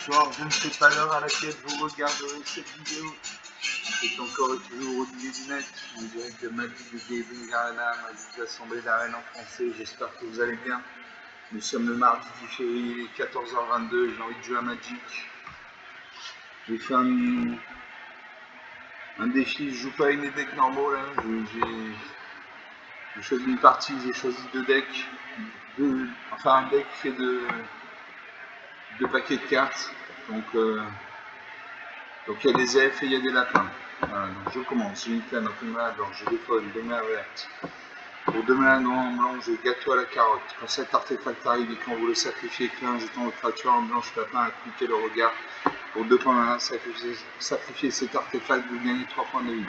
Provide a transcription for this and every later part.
bonsoir, je ne sais pas l'heure à laquelle vous regarderez cette vidéo. C'est encore et toujours Olivier Dunette, en direct de Magic de Gaming Arena, Magic l'Assemblée d'Arène en français. J'espère que vous allez bien. Nous sommes le mardi 10 février, il est 14h22, j'ai envie de jouer à Magic. J'ai fait un défi, je joue pas une deck normaux là. J'ai choisi une partie, j'ai choisi deux decks. Un deck fait de deux paquets de cartes. Donc il y a des elfes et il y a des lapins. Voilà, donc je commence. J'ai une plaine, donc une main blanche, j'ai des folles, deux mains vertes. Pour deux mains en blanc, j'ai gâteau à la carotte. Quand cet artefact arrive et quand vous le sacrifiez, créez un jeton de créature en blanche lapin à cliquer le regard. Pour 2 points mana, sacrifiez cet artefact, vous gagnez 3 points de vie.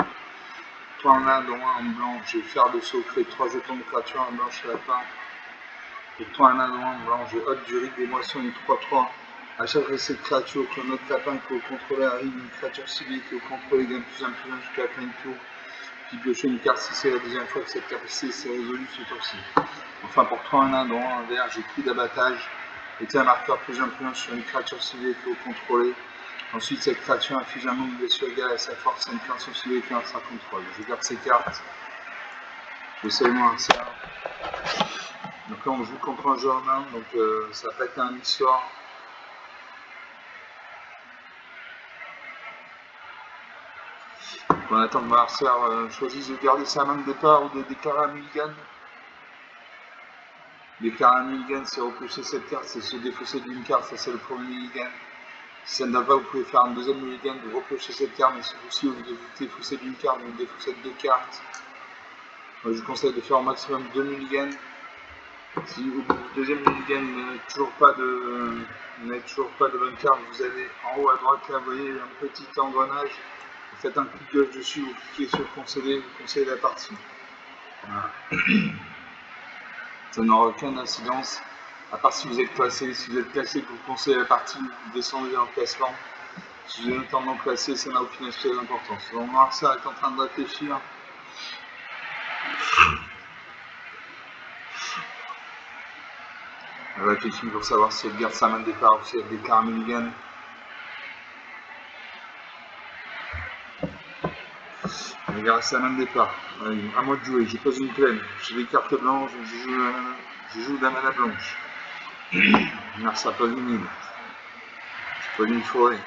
3 mana, dont 1 en blanc, j'ai fer de saut, créé 3 jetons de créature en blanche lapin. Pour 3 mana, dont 1 en blanc, j'ai Hôte du Rite des Moissons, une 3-3. À chaque fois que cette créature, que notre lapin que vous contrôlez arrive, une créature ciblée que vous contrôlez gagne plus 1 jusqu'à la fin du tour. Puis piochez une carte si c'est la deuxième fois que cette capacité s'est résolue ce tour-ci. Enfin, pour 3 1 dont 1 vert, j'ai Coup d'abattage. Mettez un marqueur plus 1 sur une créature ciblée que vous contrôlez. Ensuite, cette créature inflige un nombre de blessures égal à sa force à une créature ciblée qui est en sa contrôle. Je garde ces cartes. Je sais moins ça. Donc là, on joue contre un joueur main, donc ça peut être un histoire. On attend que mon adversaire choisisse de garder sa main de départ ou de déclarer un mulligan. Déclarer un mulligan, c'est repêcher cette carte, c'est se défausser d'une carte, ça c'est le premier mulligan. Si ça ne va pas, vous pouvez faire un deuxième mulligan, vous repêchez cette carte, mais si vous vous défaussez d'une carte, vous défaussez de 2 cartes. Moi, je vous conseille de faire au maximum 2 mulligans. Si au bout du deuxième mulligan, vous n'avez toujours pas de bonne carte, vous allez en haut à droite, là, vous voyez un petit engrenage. Vous faites un clic gauche dessus, vous cliquez sur concéder, vous concédez la partie. Voilà. Ça n'aura aucune incidence, à part si vous êtes classé. Si vous êtes classé, vous concédez la partie, vous descendez dans le classement. Si vous êtes non classé, ça n'a aucune importance. Donc Marcel est en train de réfléchir. Elle réfléchit pour savoir si elle garde sa main de départ ou si elle déclare un mulligan. Elle garde sa main de départ. Allez, à moi de jouer, j'ai pas une plaine. J'ai des cartes blanches, je joue la mana blanche. Marcel pas une île. Je pas une forêt.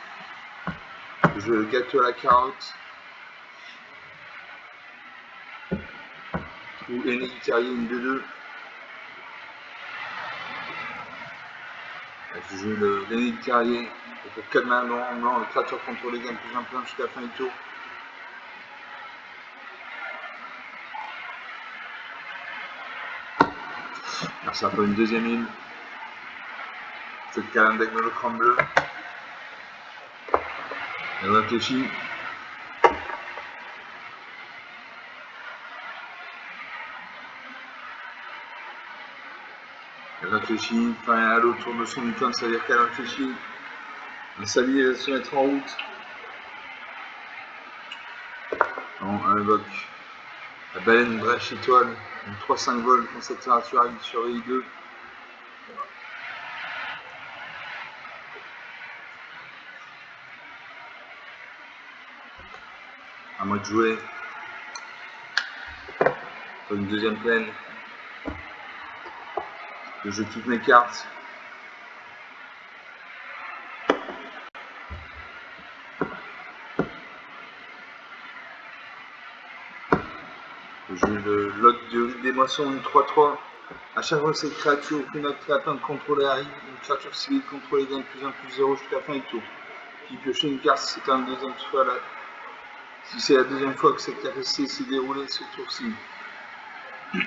Je joue le gâteau à la carotte. Ou Enneague Terrier, une 2-2. Je joue l'Enneague Terrier. Pour 4 mains blanc, le créature contrôlée gagne plus 1 point jusqu'à la fin du tour. Alors ça fait une deuxième île. Cette calme avec le cran bleu. Elle réfléchit. Elle réfléchit, enfin à l'autre tour de son icône, ça veut dire qu'elle réfléchit. Un sablier va se mettre en route. Non, elle invoque la baleine brèche étoile, une 3-5 vols quand cette créature arrive sur I2. À moi de jouer. Sur une deuxième plaine. Je joue toutes mes cartes. Je joue le lot du Rite des Moissons, une 3-3. A chaque fois que cette créature ou qu'une autre lapin de contrôler arrive, une créature civile contrôlée gagne plus 1 plus 0 jusqu'à la fin du tour. Puis piocher une carte si c'est un deuxième fois là. Si c'est la deuxième fois que cette capacité s'est déroulée ce tour-ci. Je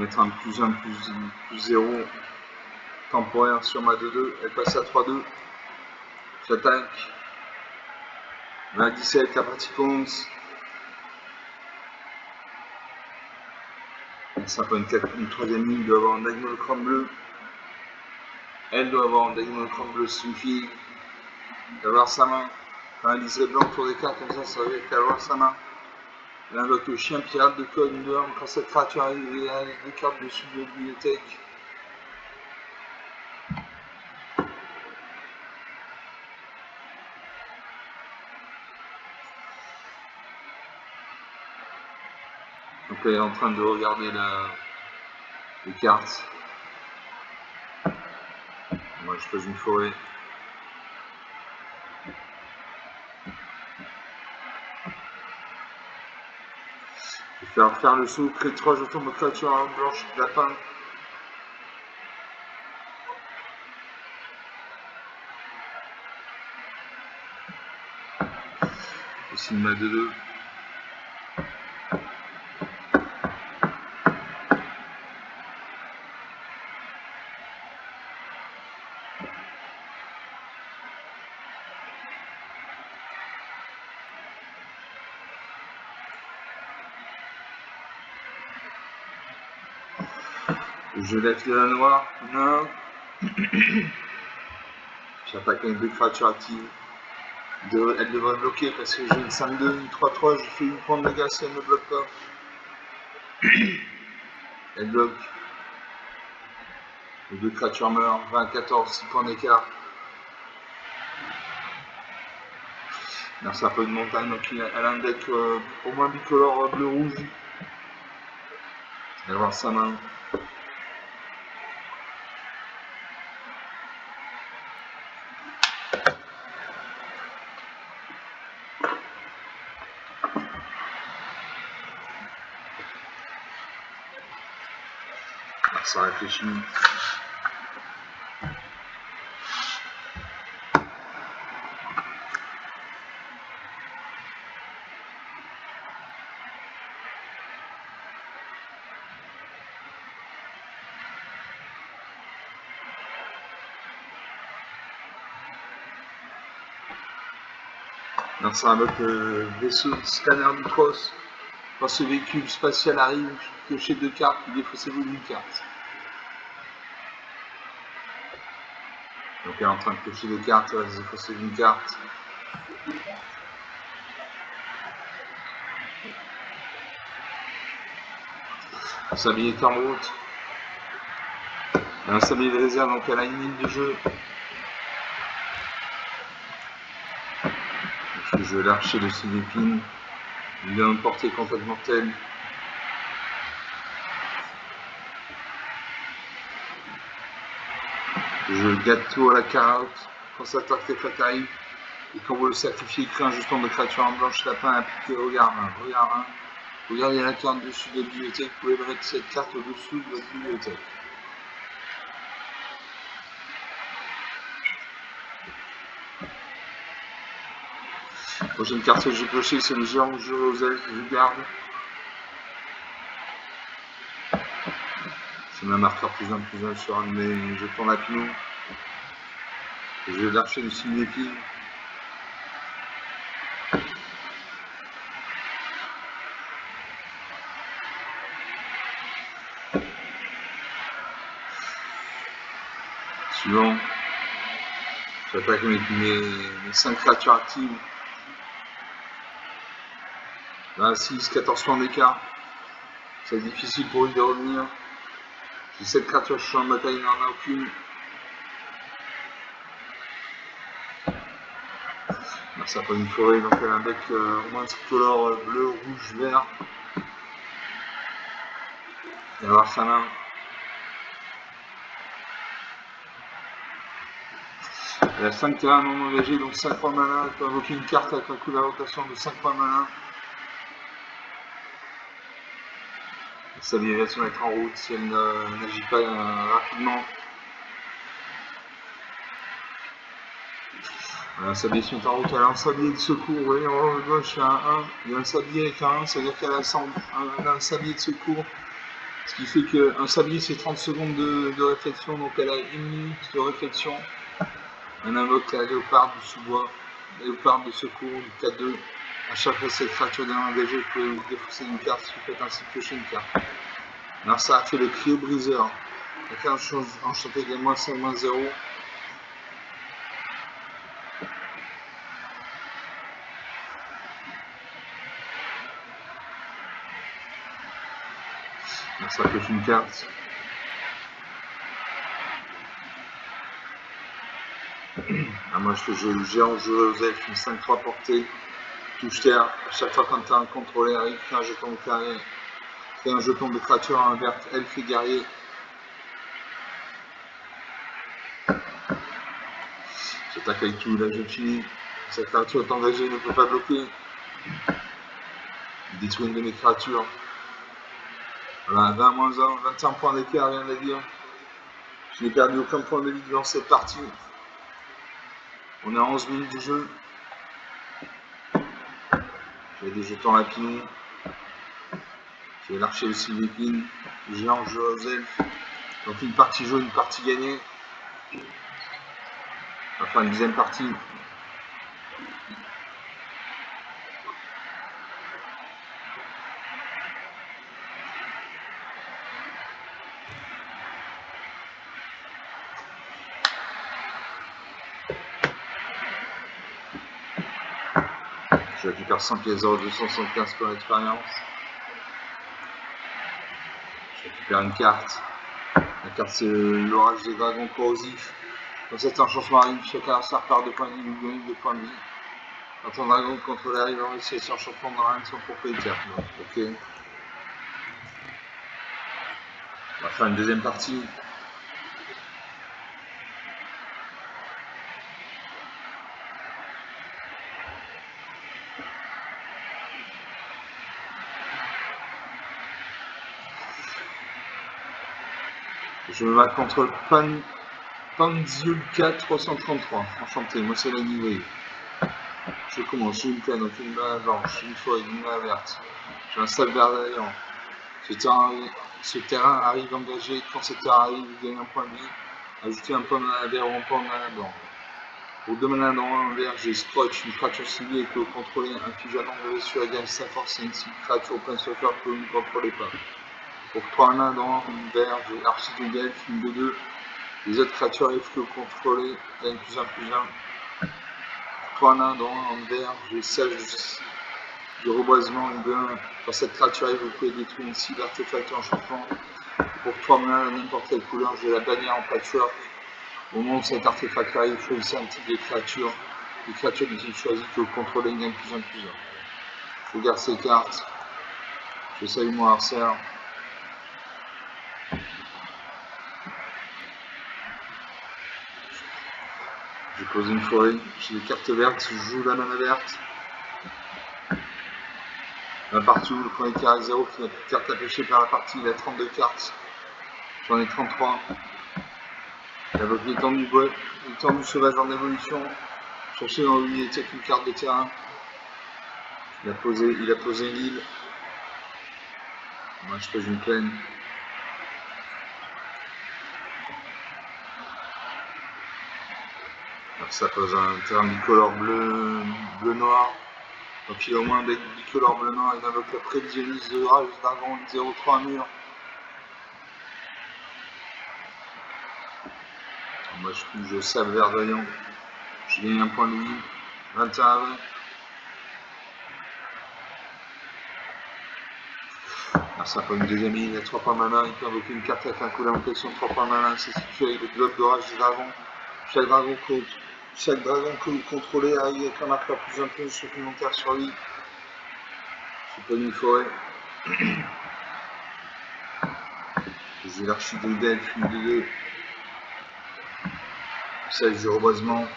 vais mettre un plus 1 plus 0 temporaire sur ma 2-2. Elle passe à 3-2. J'attaque. 17, la partie commence. Ça peut une troisième ligne, doit avoir un diagonal cran bleu. Elle doit avoir un diagonal cran bleu, suffit d'avoir sa main. Quand elle disait blanc autour des cartes, comme ça veut dire qu'elle va avoir sa main. Elle invoque le chien pirate de Condor. Quand cette créature arrive, il y a des cartes dessus de la bibliothèque. Donc elle est en train de regarder les cartes. Moi je pose une forêt. Je vais faire le saut, créer 3 jetons de créature blanche de lapin. Ici une main de 2. Je lève la noire. Non. J'attaque avec 2 créatures actives. Elle devrait bloquer parce que j'ai une 5-2, une 3-3, je fais une pointe de dégâts si elle ne bloque pas. Elle bloque. Les 2 créatures meurent, 20-14, 6 points d'écart. C'est un peu de montagne, donc elle a un deck au moins bicolore bleu-rouge. Elle va voir sa main. Ça réfléchit. Ça invoque le vaisseau scanner du cross. Quand ce véhicule spatial arrive, piochez 2 cartes, défaussez-vous d'une carte. Donc elle est en train de piocher 2 cartes, elle va se défausser d'une carte. Un sablier est en route. Un sablier de réserve, donc elle a une ligne de jeu. Je vais l'archer de ses épines. Il a une portée complètement mortelle. Je gâte tout à la carotte. Quand cette artefact arrive, et quand vous le sacrifiez, crée un jeton de créature en blanche lapin appliqué. Regardez la carte dessus de la bibliothèque. Vous pouvez mettre cette carte au-dessous de votre bibliothèque. La prochaine carte que j'ai piochée, c'est le géant jeu aux elfes, je garde. C'est ma marqueur +1/+1 sur un de mes jetons lapinous. Je vais l'archer du signe d'épine. Suivant. J'attaque mes 5 créatures actives. 26, 14 points d'écart. C'est difficile pour lui de revenir. J'ai 7 créatures, je suis en bataille, il n'en a aucune. Ça prend une forêt, donc elle a un deck au moins tricolore bleu, rouge, vert. Il va avoir sa main. Elle a 5 terrains non engagés, donc 5 points de mana. Elle peut invoquer une carte avec un coup d'invocation de 5 points de mana. Sa vie va se mettre en route si elle n'agit pas rapidement. Un sablier se met en route, elle a un sablier de secours, vous voyez en haut à gauche il y a un 1, il y a un sablier avec un 1, c'est-à-dire qu'elle a un sablier de secours, ce qui fait qu'un sablier c'est 30 secondes de réflexion, donc elle a 1 minute de réflexion. On invoque la léoparde du sous-bois, léoparde de secours du 4-2. À chaque fois cette créature d'un engagé, vous pouvez vous défausser une carte si vous faites ainsi piocher une carte. Alors ça a fait le cryo briseur. La carte enchantée des -5/-0. Là, ça pêche une carte. Ah, moi, je fais jeu géant, Joseph, une 5-3 portée. Touche terre. À chaque fois quand tu as un contrôlé arrive, fais un jeton de carré. Fais un jeton de créature inverte, elfe et guerrier. J'attaque avec tout, là je finis. Cette créature est engagée, ne peut pas bloquer. Il détruit une de mes créatures. Voilà, 20-1, 25 points d'écart, rien à dire. Je n'ai perdu aucun point de vie dans cette partie. On est à 11 minutes de jeu. J'ai des jetons lapins. J'ai l'archer aussi d'épines. Géant, Joseph. Donc une partie jaune, une partie gagnée. Enfin une deuxième partie. Je récupère 100 pièces d'or, 275 pour l'expérience. Je récupère une carte. La carte c'est l'orage des dragons corrosifs. Quand cet enchantement arrive, chacun ça repart de points de vie, vous gagnez 2 points de vie. Quand un dragon contrôlé arrive en réussite, cet enchantement dans rien de son propriétaire. Donc, ok. On va faire une deuxième partie. Je me bats contre Panziulka 333. Enchanté, moi c'est la niveau. Je commence, j'ai une canne, donc une main blanche, une feuille, une main verte. J'ai un sac vert derrière. Ce terrain arrive engagé. Quand ce terrain arrive, vous gagnez un point de vie. Ajoutez un point de mana vert ou un point de mana blanc. Pour 2 mana dans un vert, j'ai Scotch, une créature ciblée que vous contrôlez, inflige un nombre de blessures égal à sa force et une cible créature au point sauveur que vous ne contrôlez pas. Pour 3 mana dans un vert, j'ai Architecte d'Elfe, une de 2. Les autres créatures elfes que vous contrôlez gagnent +1/+1. Pour 3 mana dans un vert, j'ai Sage du reboisement, une de 1. Quand cette créature arrive, vous pouvez détruire une cible artefact en chauffant. Pour 3 mana, n'importe quelle couleur, j'ai la bannière en patchwork. Au moment où cet artefact arrive, choisissez un type de créature. Les créatures du type choisi que vous contrôlez gagnent +1/+1. Je garde ces cartes. Je salue mon harcèle. Je pose une forêt. J'ai des cartes vertes. Je joue la mana verte. La partie où le premier carré 0 qui n'a plus de cartes à pêcher par la partie, il a 32 cartes. J'en ai 33. Il a bloqué l'étendue sauvage en évolution. Cherchez dans le bibliothèque une carte de terrain. Il a posé l'île. Moi je pose une plaine. Alors ça pose un terrain bicolore bleu-noir. Donc il a au moins un deck bicolore bleu-noir. Il invoque la prévisionniste de rage dragon 0-3 mur. Moi je sable verdoyant. Je gagne un point de vie. 21 à 20. Alors ça prend une deuxième ligne, il a 3 points mana, il peut invoquer une carte avec un coup d'invocation de 3 points mana, c'est situé avec le globe d'orage du dragon. Chaque dragon que vous contrôlez arrive avec un marqueur +1/+1 supplémentaire sur lui. Je pas une forêt. J'ai l'archidruide d'elfe, une de 2. Sage du reboisement.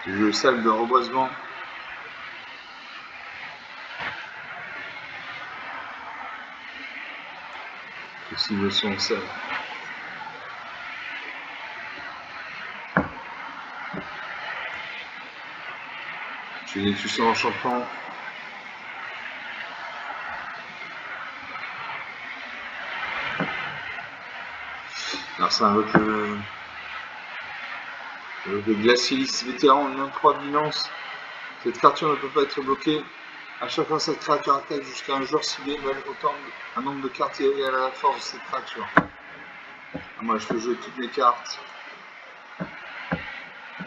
J'ai le sable de reboisement. Aussi le son sel. J'ai des puissants enchantements. Alors ça invoque le glacialiste vétéran, une 3 de violence. Cette créature ne peut pas être bloquée. À chaque fois cette créature attaque jusqu'à un joueur ciblé, valent autant un nombre de cartes égal à la force de cette créature. Moi je peux jouer toutes mes cartes.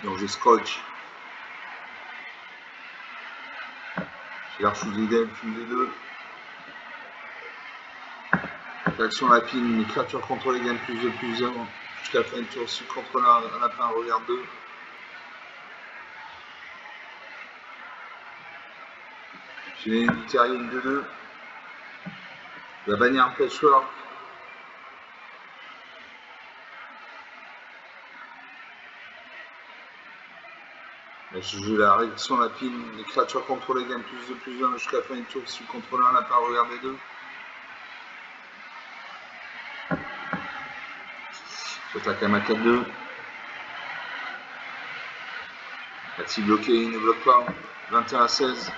Donc j'ai Scotch. J'ai l'archouille delphine de 2. Action lapine, les créatures contrôlées gagnent plus 1 jusqu'à la fin du tour. Si contrôle un lapin, regarde 2. J'ai une terrienne de 2. La bannière patchwork. Je joue la réaction lapine, les créatures contrôlées gagnent plus 1 jusqu'à la fin du tour. Si contrôle un lapin, regarde 2. J'attaque à ma 4-2. Active bloqué, il ne bloque pas. 21-16.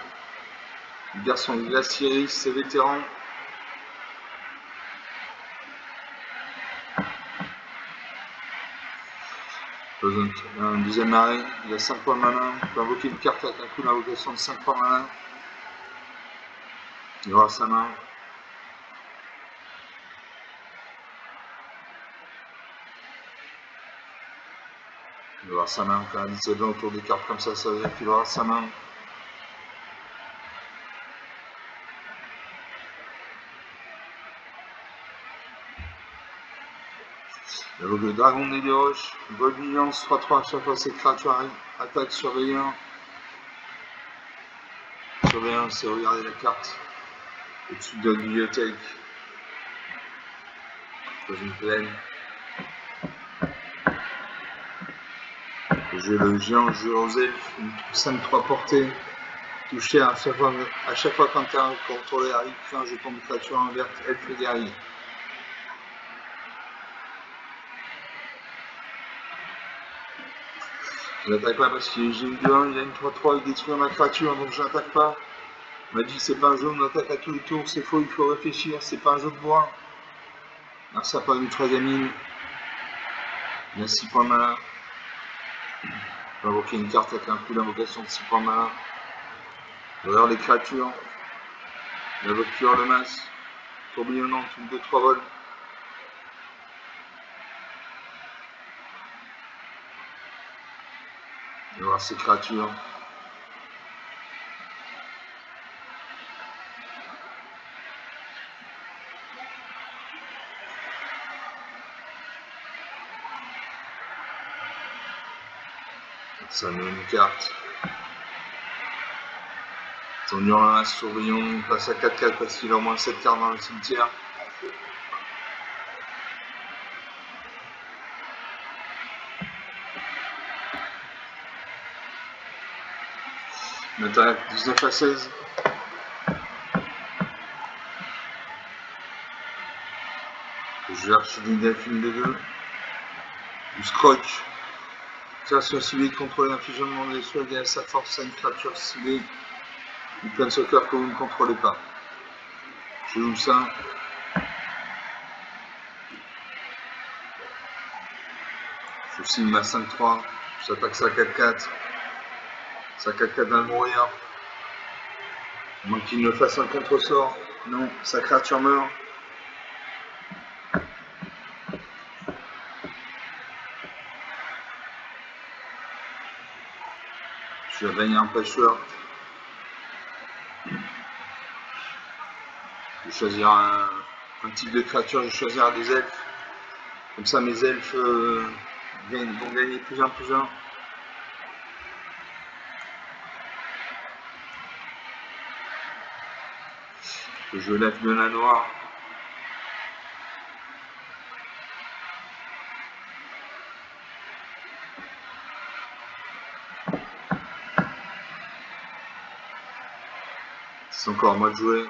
Le garçon Glaciéris, c'est vétéran. Un deuxième arrêt, il a 5 points de mana. Il peut invoquer une carte avec un coup d'invocation de 5 points de mana. Il aura sa main. Il aura sa main quand il se donne autour des cartes comme ça veut dire qu'il aura sa main. Il invoque le dragon des roches. Vol vigilance 3-3 à chaque fois cette créature arrive. Attaque surveillant. Surveillant, c'est regarder la carte au-dessus de la bibliothèque. Dans une plaine. J'ai le géant jeu aux elfes, une 5-3 portée. Touché à chaque fois quand un contrôlé arrive, fait un jeton de créature en verte, elfe et guerrier. Je n'attaque pas parce qu'il j'ai une 2-1, il a une 3-3, il détruit ma créature, donc je n'attaque pas. Il m'a dit c'est pas un jeu, on attaque à tous les tours, c'est faux, il faut réfléchir, c'est pas un jeu de bois. Alors ça part une troisième ligne. Il y a 6 points de mana. Je vais invoquer une carte avec un coup d'invocation de 6 points de mana. Regarde les créatures. La voiture, le masse. Tourbillonnante, une 2-3 vols. Je vais voir ces créatures. Ça me met une carte. Ton Urlamas Tourbillon passe à 4-4 parce qu'il a au moins 7 cartes dans le cimetière. M'attaque 19-16. Je vais archiver Delphine de 2. Du Scroc. Création ciblée contrôler l'infligement des soins gagne sa force à une créature ciblée. Ou plein de soccer que vous ne contrôlez pas. Je joue ça. Je signe ma 5-3. J'attaque ça 4-4. Ça 4-4 va mourir. À moins qu'il ne fasse un contre-sort. Non, sa créature meurt. Je vais gagner un patchwork. Je vais choisir un type de créature, je vais choisir des elfes. Comme ça mes elfes vont gagner plus 1. Je lève de la noire. C'est encore à moi de jouer.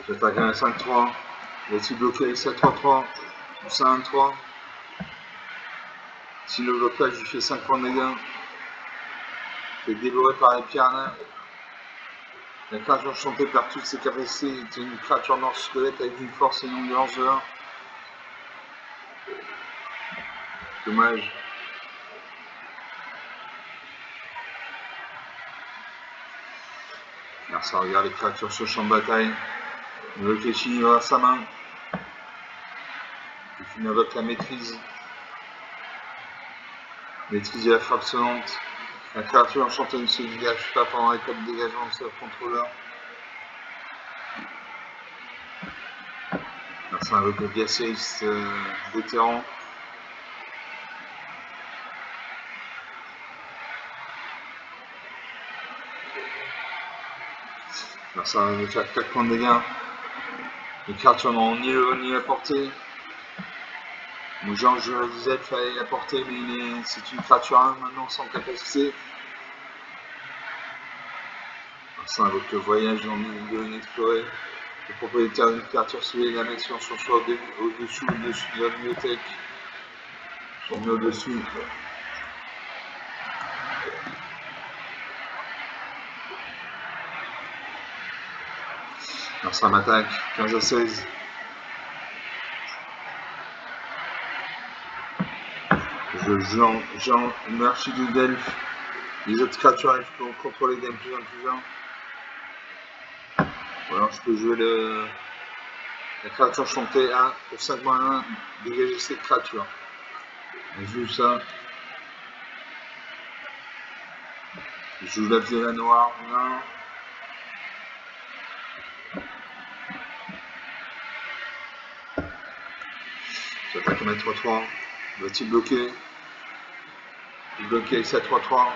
J'attaque un 5-3. Va-t-il bloquer avec 7-3-3 ou 5-3? Si le blocage lui fait 5 points de dégâts, il est dévoré par les pierres. La créature chantée perd toutes ses capacités. C'est une créature noire squelette avec une force et une endurance de 1. Dommage. Alors ça regarde les créatures sur le champ de bataille. Le Keshin va à sa main. Et puis il invoque la maîtrise. Maîtrise de la frappe sonnante. La créature enchantée ne se dégage pas pendant l'étape de dégagement de ce contrôleur. Merci avec le Gaseis vétéran. Merci à me faire 4 points de dégâts. Les créatures n'ont ni le ni la portée. Donc genre je disais qu'il fallait la porter, mais c'est une créature 1 maintenant sans capacité. Ça invoque le voyage dans le milieu inexploré. Le propriétaire d'une créature civile la mettre sur son choix au-dessus ou au-dessus de la bibliothèque. On met au-dessus. Alors ça m'attaque, 15 à 16. Je joue une archidule d'elfe. Les autres créatures elfes qui vont contrôler des plus 1 plus 1. Ou alors je peux jouer la créature chantée 1 pour 5 -1, dégager cette créature. Je joue ça. Je joue la viola noire 1. J'attaque à ma 3-3. Va-t-il bloquer? Il bloque avec sa 3-3.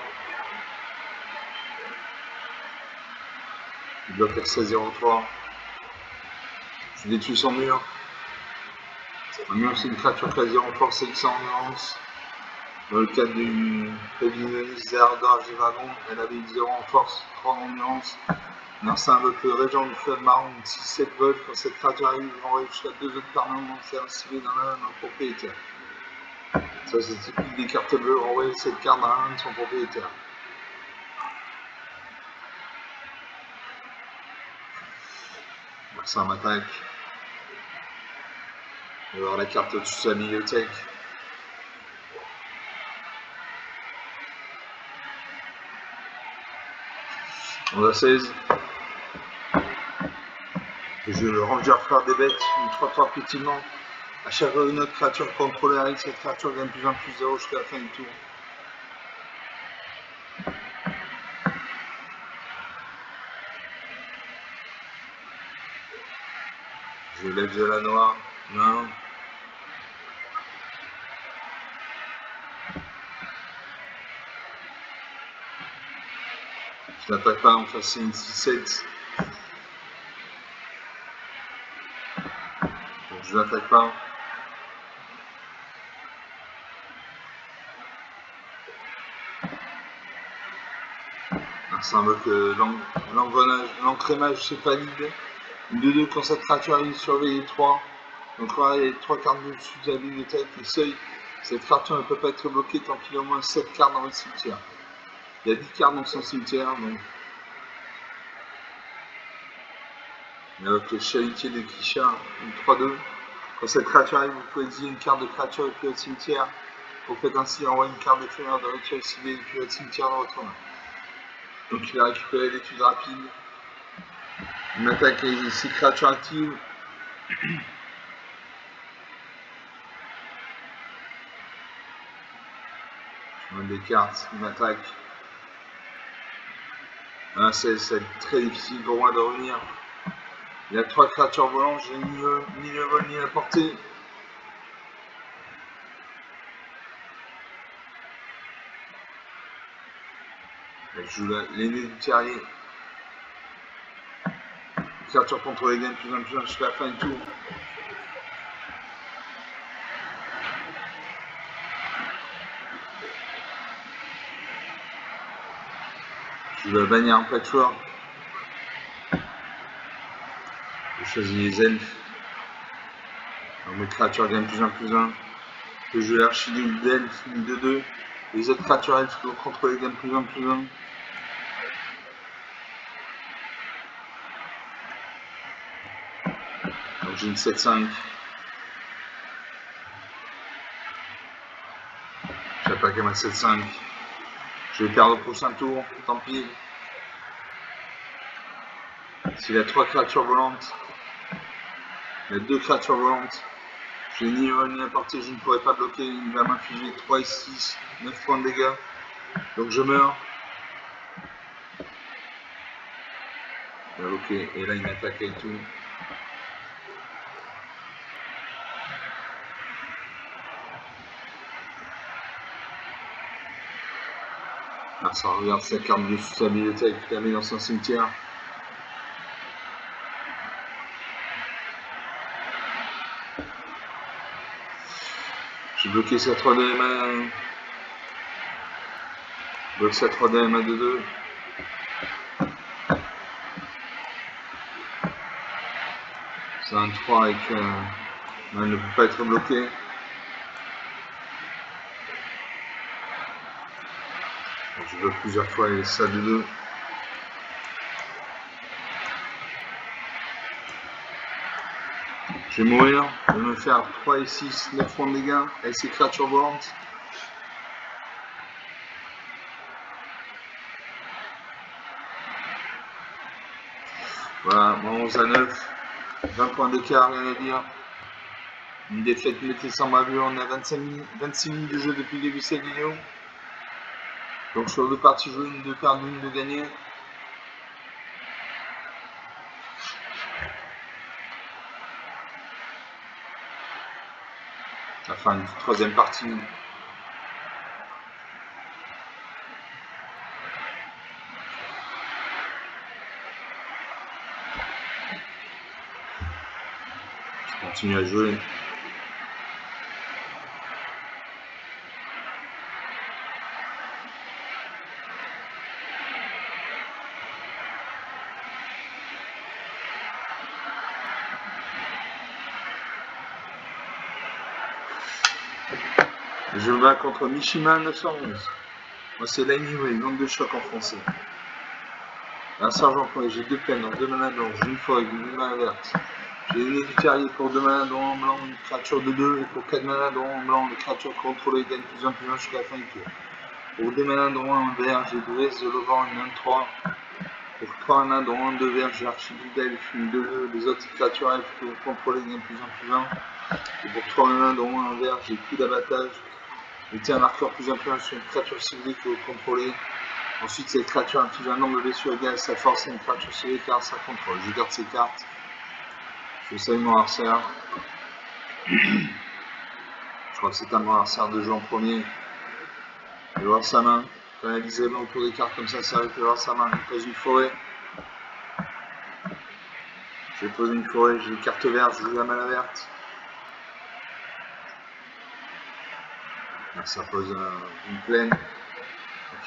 Il bloque avec sa 0-3. Je détruis son mur. Un mur, c'est une créature qui a 0 force et 100 endurance. Dans le cadre du prévisioniste des Ardorage des Dragons, elle avait 0 en force, 3 en endurance. Narcin invoque le régent du fleuve marron, 6-7 volts. Quand cette créature arrive, il envoie jusqu'à 2 autres permanents inscrits dans la main d'un propriétaire. Ça, c'est typique des cartes bleues, renvoyer cette carte dans la main de son propriétaire. Narcin m'attaque. On va voir la carte au-dessus de sa bibliothèque. On a 16. Je le ranger frère des bêtes, une 3-3 pétillement. À chaque fois une autre créature contrôlée avec cette créature gagne plus 1 plus 0 jusqu'à la fin du tour. Je lève de la noire. Non. Je n'attaque pas, en face c'est une 6-7. Donc je n'attaque pas. Ça invoque l'encrémage céphalide. Une 2-2 quand cette créature arrive surveille les 3. Donc il y a les 3 cartes dessus de la bibliothèque, les seuils. Cette créature ne peut pas être bloquée tant qu'il y a au moins 7 cartes dans le cimetière. Il y a 10 cartes dans son cimetière, donc. Il invoque le chalutier de Kisha, une 3-2. Quand cette créature arrive, vous pouvez exhiber une carte de créature depuis votre cimetière. Vous faites ainsi envoyer une carte d'éphémère de rituel ciblé depuis votre cimetière dans votre main. Donc il a récupéré l'étude rapide. Il attaque les 6 créatures actives. Je mets des cartes, il m'attaque. Ah, c'est très difficile pour moi de revenir. Il y a 3 créatures volantes, j'ai ni le vol ni la portée. Je joue l'aîné du terrier. Créature contrôlée gagne plus 1 plus 1 jusqu'à la fin du tour. Je joue la bannière en patchwork. Je choisis les elfes. Alors mes créatures gagnent plus 1 plus 1. Je joue l'archidule d'elfes, une 2-2. Les autres créatures elfes qui vont contrôler gagnent plus 1 plus 1. Donc j'ai une 7-5. J'attaque à ma 7-5. Je vais perdre au prochain tour, tant pis. S'il a 3 créatures volantes, il y a 2 créatures volantes. J'ai ni vol ni la portée, je ne pourrais pas bloquer. Il va m'infliger 3 et 6, 9 points de dégâts. Donc je meurs. Ok, et là il m'attaque avec tout. Alors ça regarde sa carte de sa bibliothèque, il la met dans son cimetière. J'ai bloqué sa 3DM à... bloque sa 3DM à 2-2. C'est un 3 avec... elle ne peut pas être bloquée. Je bloque plusieurs fois et ça 2-2. Je vais mourir, je vais me faire 3 et 6, 9 points de dégâts avec ces créatures volantes. Voilà, 11 à 9, 20 points d'écart, rien à dire. Une défaite mettez sans ma vue, on a 26 minutes de jeu depuis le début de cette vidéo. Donc sur 2 parties jouées, une de perdre, une de gagner. Enfin, une troisième partie. Je continue à jouer. Je me bats contre Mishima 911. Moi c'est l'anyway, nombre de choc en français. Un sergent point, j'ai 2 peines, 2 manas blanches, une feuille, une main verte. J'ai une du terrier pour 2 manas dont en blanc, une créature de 2, et pour 4 manas dont en blanc, les créatures contrôlées gagnent plus en plus jusqu'à la fin du tour. Pour 2 manas dont en vert, j'ai Brise de Levant, une 1-3. Pour 3 manas dont en 2 verts, j'ai Archidudelph, une 2-2, les autres créatures elfes contrôlées gagnent plus en plus 1. Et pour 3 manas dont en vert, j'ai coup d'abattage. Mettez un marqueur plus influent sur une créature ciblée que vous contrôlez. Ensuite, cette créature inflige un nombre de blessures égal à sa force et une créature ciblée car ça contrôle. Je garde ces cartes. Je salue mon adversaire. Je crois que c'est à mon adversaire de jouer en premier. Il va voir sa main. Canaliser autour des cartes comme ça arrive de voir sa main. Il pose une forêt. Je vais poser une forêt, j'ai une carte verte, je joue la mana verte. Là, ça pose une plaine. Donc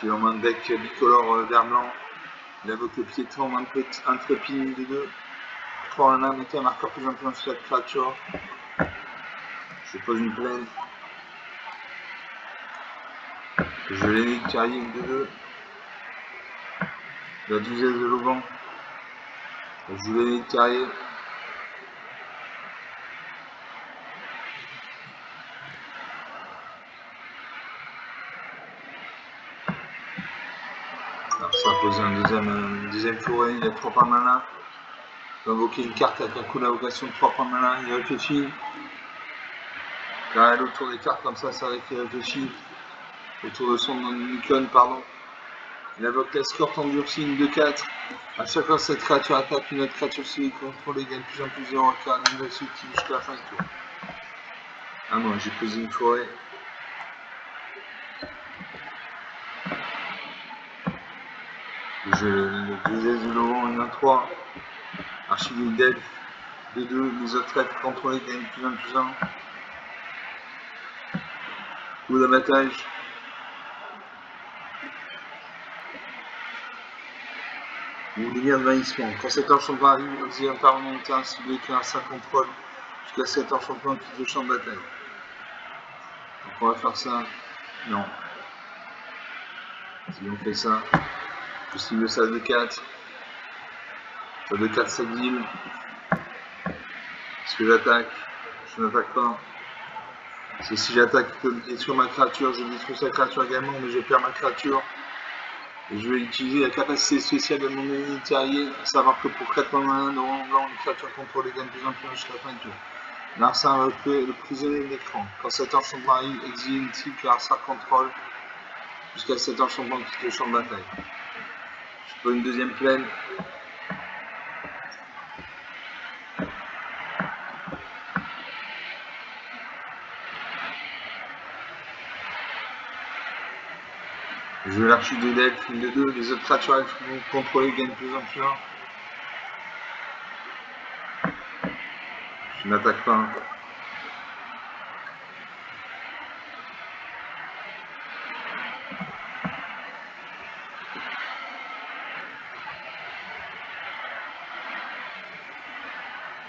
il a un deck bicolore vert-blanc. Il invoque le piéton, un trépine de 2. 3 en 1, mettez un marqueur plus influent sur cette créature. Je pose une plaine. Je l'énigme terrier de 2. La douzaine de Logan. Je joue l'énigme terrier. Alors ça a posé une deuxième forêt, il y a 3 points de mana. Il va invoquer une carte avec un coup d'invocation de 3 points de mana, il réfléchit. Quand elle autour des cartes comme ça arrive qu'il réfléchit. Autour de son icône, pardon. Il invoque l'escorte endurcie, une 2-4. À chaque fois que cette créature attaque une autre créature civique contrôlée, gagne plus en plus 0 à une nouvelle suite jusqu'à la fin du tour. Ah non, j'ai posé une forêt. Je le deuxième de Laurent, une 1-3. Archidudelph, 2-2. Les autres traits contrôlés gagnent plus 1 plus 1. Coup d'abattage. Ou lumière de vahissement. Quand cet enchantement arrive, exile un permanent de terrain ciblé qui a un 5 contrôle jusqu'à cet enchantement quitte le champ de bataille. Donc on va faire ça. Non. Si on fait ça, je cible ça de 4. Ça de 4 s'exile. Est-ce que j'attaque? Je n'attaque pas. Parce que si j'attaque, il peut me détruire ma créature. Je détruis sa créature également, mais je perds ma créature. Et je vais utiliser la capacité spéciale de mon ennemi terrier, à savoir que pour 4 points de en blanc, les créatures contrôlées gagnent plus en plus jusqu'à la fin du tour. L'arsar le prisonnier de l'écran. Quand cet enchantement arrive, exile une cible que l'arsar contrôle jusqu'à cet enchantement quitte le champ de bataille. Je peux une deuxième plaine. Je vais l'archi de deck, une de deux, les autres créatures elles vont contrôler, gagnent plus en plus un. Je n'attaque pas.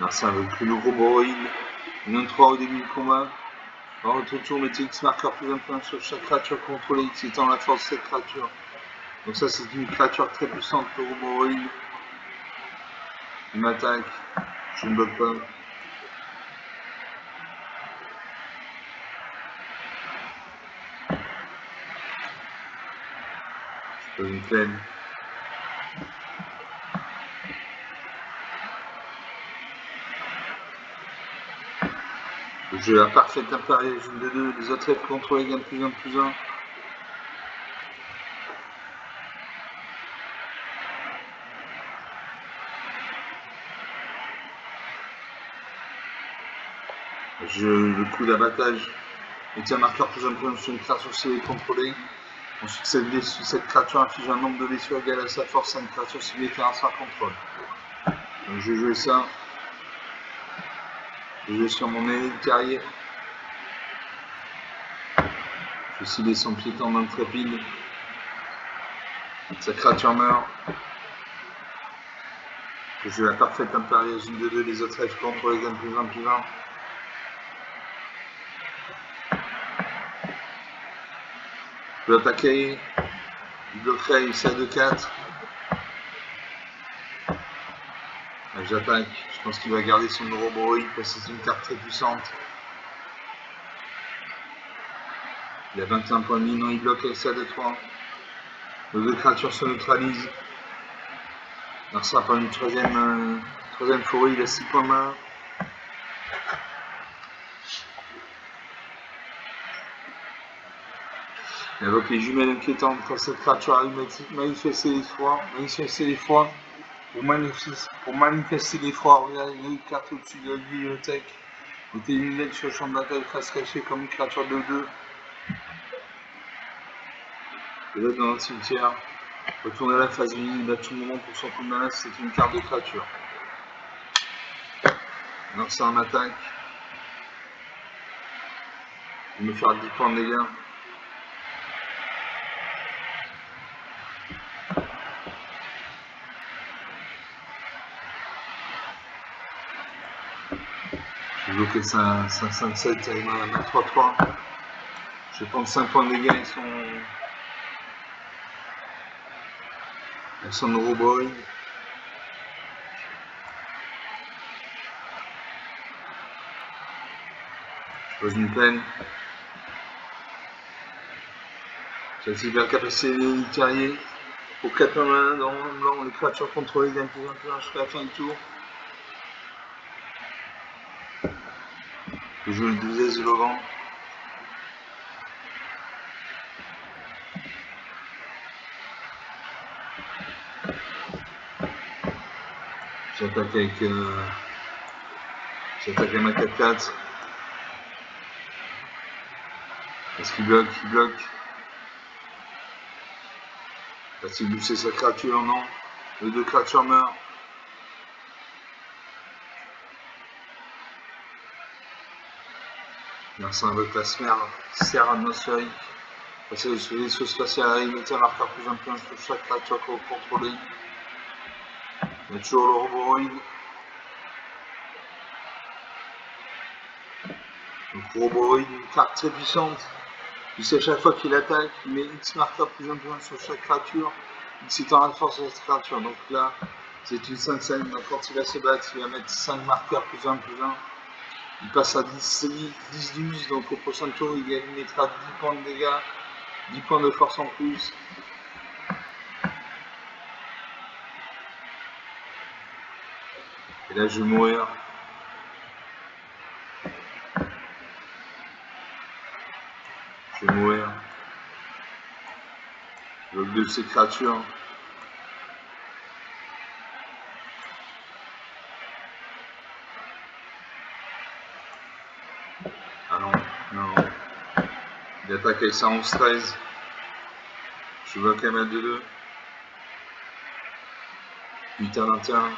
Merci avec le gros Boroïd. Une 3 au début du combat. En votre tour, mettez X marqueur plus un point sur chaque créature contrôlée, X étant la force de cette créature. Donc ça c'est une créature très puissante, le gros Boroïd. Il m'attaque. Je ne bloque pas. Je pose une plaine. Le jeu la parfaite impérieuse, une de deux, les autres rêves contrôlés gagnent plus un plus un. Le coup d'abattage, mettez un marqueur plus un plus sur une créature ciblée contrôlée. Ensuite, cette créature inflige un nombre de blessures égal à sa force à une créature ciblée qui a un contrôle. Donc je vais jouer ça. Je vais sur mon aîné de carrière. Je vais cibler son piéton intrépide. Sa créature meurt. Je joue la parfaite impérieuse, une de deux, les autres rêves contre les gamme plus 1 plus 1. Je peux attaquer. Il bloquerait, il sert de 4. J'attaque. Je pense qu'il va garder son Neuroboïde parce que c'est une carte très puissante. Il a 21 points de vie, non, il bloque avec ça de 3. Les deux créatures se neutralisent. Alors ça prend une troisième forêt, il a 6 points de main. Il invoque les jumelles inquiétantes quand cette créature arrive manifester l'effroi. Pour manifester l'effroi, regardez une carte au-dessus de la bibliothèque. Mettez une lettre sur le champ de bataille face cachée comme une créature de 2. Et là dans le cimetière. Retournez à la phase visible à tout moment pour son coup de menace, c'est une carte de créature. Alors c'est un attaque. Il me faire 10 points de dégâts. Je vais bloquer 5-7 avec ma 3-3. Je vais prendre 5 points de dégâts avec son Neuroboy. Je pose une plaine. J'ai la cybercapacité des terriers. Pour 4 mains dans le blanc, les créatures contrôlées gagnent plus un plus un jusqu'à la fin du tour. Je joue le 12 de Logan. J'attaque avec ma 4-4. Parce qu'il bloque, il bloque. Parce qu'il booste sa créature, non. Les deux créatures meurent. Merci invoque la serre atmosphérique. Passer le vaisseau spatial arrive, mettez un marqueur plus un point sur chaque créature contrôlée. Il y a toujours le Roboroid. Donc Roboroid, une carte très puissante. Puisqu'à chaque fois qu'il attaque, il met X marqueur plus un point sur chaque créature. X étant la force de cette créature. Donc là, c'est une 5-5. Donc quand il va se battre, il va mettre 5 marqueurs plus 1 plus 1. Il passe à 10-12. Donc au prochain tour, il mettra 10 points de dégâts, 10 points de force en plus. Et là, je vais mourir. Je vais mourir. Je bloque de ces créatures. Ah non, non. Il attaque avec ça 11-13. Je vois quand même à 2-2. 8 à 21.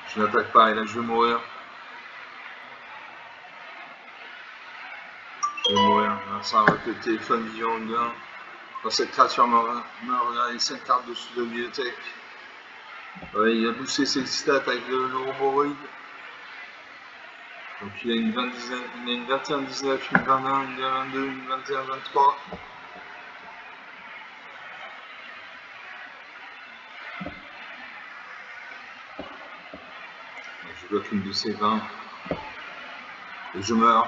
Je n'attaque pas et là je vais mourir. Je vais mourir. Ça avec le téléphone vision bien. Quand cette créature me regarde les 5 cartes dessus de la bibliothèque. Ouais, il a boosté ses stats avec le Roboroid. Donc il a une 21-19, une 21, une 22, une 21-23. Je bloque une de ces 20. Et je meurs.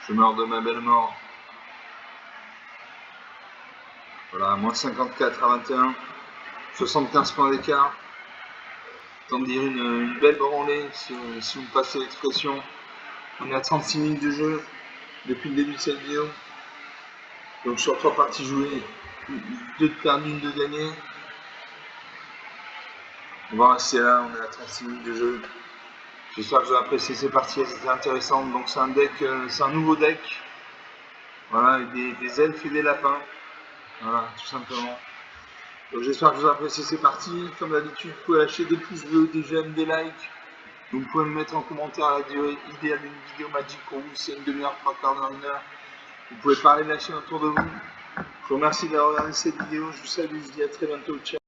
Je meurs de ma belle mort. Voilà, moins 54 à 21. 75 points d'écart. Tant de dire une belle branlée, si vous me passez l'expression. On est à 36 minutes de jeu depuis le début de cette vidéo. Donc sur 3 parties jouées, 2 de perdues, 1 de gagnées. On va rester là, on est à 36 minutes de jeu. J'espère que vous avez apprécié ces parties, elles étaient intéressantes. Donc c'est un deck, c'est un nouveau deck. Voilà, avec des elfes et des lapins. Voilà, tout simplement. Donc j'espère que vous avez apprécié ces parties. Comme d'habitude, vous pouvez lâcher des pouces bleus, des j'aime, des likes. Vous pouvez me mettre en commentaire la durée idéale d'une vidéo magique pour vous, c'est une demi-heure, 3 quarts d'heure, 1 heure. Vous pouvez parler de la chaîne autour de vous. Je vous remercie d'avoir regardé cette vidéo, je vous salue, je vous dis à très bientôt, ciao.